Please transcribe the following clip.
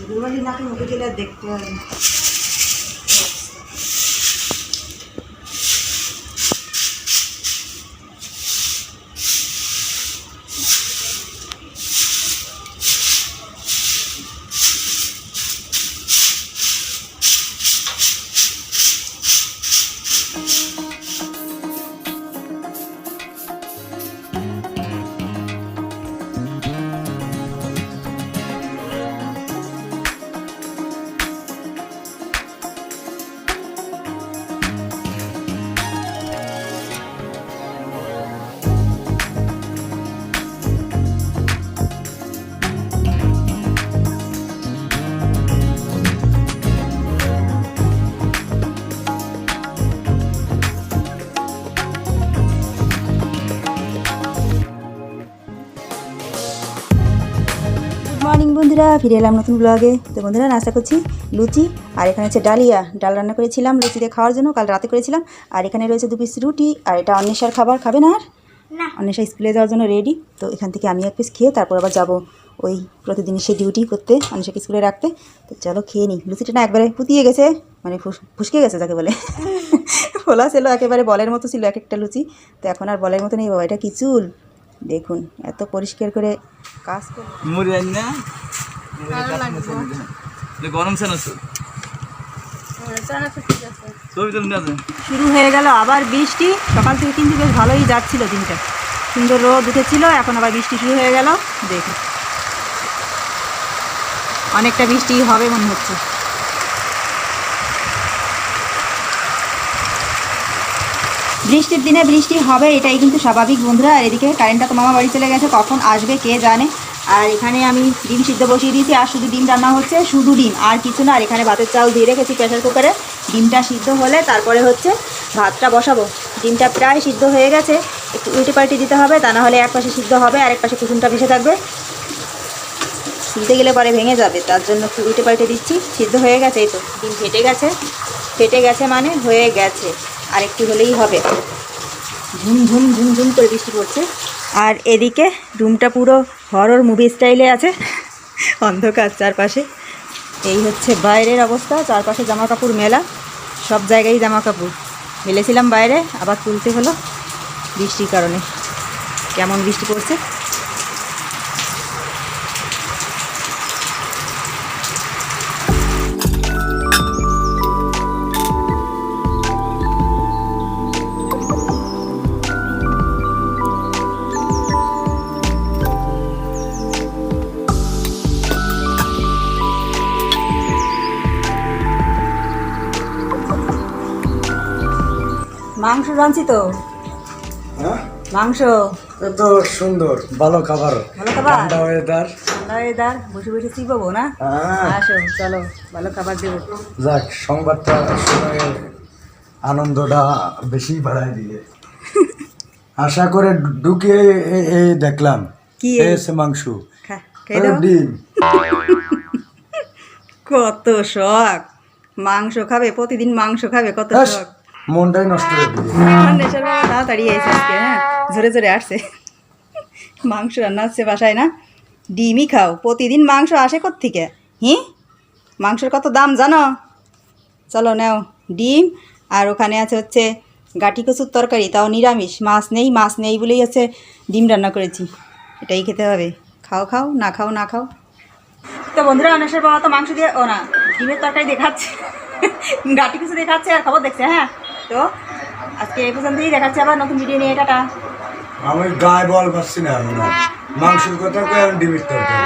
দুর্বালি নাকে মুখে দিলে আর দেখতে হয় না। মর্নিং বন্ধুরা, ফিরে এলাম নতুন ব্লগে। তো বন্ধুরা, নাস্তা করছি লুচি, আর এখানে হচ্ছে ডালিয়া। ডাল রান্না করেছিলাম লুচিতে খাওয়ার জন্য, কাল রাতে করেছিলাম। আর এখানে রয়েছে 2 পিস রুটি, আর এটা অন্বেষার খাবার। খাবে না? আর না, অন্বেষা স্কুলে যাওয়ার জন্য রেডি। তো এখান থেকে আমি 1 পিস খেয়ে তারপর আবার যাবো ওই প্রতিদিন সেই ডিউটি করতে, অন্বেষাকে স্কুলে রাখতে। তো চলো খেয়ে নিই। লুচিটা না একবারে পুতিয়ে গেছে, মানে ফুসকে গেছে যাকে বলে। ফোলা ছিল একেবারে, বলের মতো ছিল এক একটা লুচি। তো এখন আর বলের মতো নেই বাবা, এটা কি চুল দেখুন, এত পরিষ্কার করে কাজ করে গরম শুরু হয়ে গেল আবার বৃষ্টি। সকাল থেকে কিন্তু বেশ ভালোই যাচ্ছিল দিনটা, সুন্দর রোদ উঠেছিল, এখন আবার বৃষ্টি শুরু হয়ে গেল। দেখুন অনেকটা বৃষ্টি হবে মনে হচ্ছে। বৃষ্টির দিনে বৃষ্টি হবে, এটাই কিন্তু স্বাভাবিক বন্ধুরা। আর এদিকে কারেন্টটা তো মামা বাড়ি চলে গেছে, কখন আসবে কে জানে। আর এখানে আমি ডিম সিদ্ধ বসিয়ে দিয়েছি, আর শুধু ডিম রান্না হচ্ছে, শুধু ডিম আর কিছু না। আর এখানে ভাতের চাল দিয়ে রেখেছি প্রেসার কুকারে। ডিমটা সিদ্ধ হলে তারপরে হচ্ছে ভাতটা বসাবো। ডিমটা প্রায় সিদ্ধ হয়ে গেছে, একটু উল্টে পাল্টে দিতে হবে, তা না হলে এক পাশে সিদ্ধ হবে আর এক পাশে কুসুমটা ভেসে থাকবে, সিলতে গেলে পরে ভেঙে যাবে। তার জন্য একটু উল্টে পাল্টে দিচ্ছি। সিদ্ধ হয়ে গেছে, এই তো ডিম ফেটে গেছে। ফেটে গেছে মানে হয়ে গেছে, আর একটু হলেই হবে। ঝুমঝুম ঝুমঝুম করে বৃষ্টি পড়ছে। আর এদিকে রুমটা পুরো হরর মুভি স্টাইলে আছে, অন্ধকার চারপাশে। এই হচ্ছে বাইরের অবস্থা, চারপাশে জামা কাপড় মেলা, সব জায়গায় জামা কাপড় মেলেছিলাম বাইরে, আবার তুলতে হলো বৃষ্টির কারণে। কেমন বৃষ্টি পড়ছে। মাংস রাঁধছি তো। হ্যাঁ, মাংস এত সুন্দর, ভালো খাবার। ভালো খাবার, ঠান্ডা ওয়েদার, ঠান্ডা ওয়েদার, বসে বসে শিখবো না। আসো চলো, ভালো খাবার দেবো। যাক, সংবাদটা শুনে আনন্দটা বেশি বাড়াই দিয়ে। আশা করে ঢুকে এই দেখলাম কি এসে মাংস, খেয়ে দাও। ডিম। কত শখ, মাংস খাবে, প্রতিদিন মাংস খাবে, কত শখ। মনটাই নষ্ট হয়ে গেল। নেশার বাবা তাড়াতাড়ি এসে আজকে, হ্যাঁ ঝরে ঝরে আসছে। মাংস রান্না হচ্ছে বাসায় না, ডিমই খাও। প্রতিদিন মাংস আসে কোত্থেকে? মাংসের কত দাম জানো? চলো নাও ডিম। আর ওখানে আছে হচ্ছে গাঠি কচুর তরকারি, তাও নিরামিষ, মাছ নেই। মাছ নেই বলেই হচ্ছে ডিম রান্না করেছি, এটাই খেতে হবে। খাও খাও, না খাও না খাও। তো বন্ধুরা, অনেশের বাবা তো মাংস দিয়ে, ও না, ডিমের তরকারি দেখাচ্ছে, গাঠি কচু দেখাচ্ছে আর খবর দেখছে। হ্যাঁ, তো আজকে এই পর্যন্তই, দেখাচ্ছে আবার নতুন ভিডিও নিয়ে। টাটা। আমি গায়ে বল পাচ্ছি না, মাংসের কথা ডিমের তরকারি।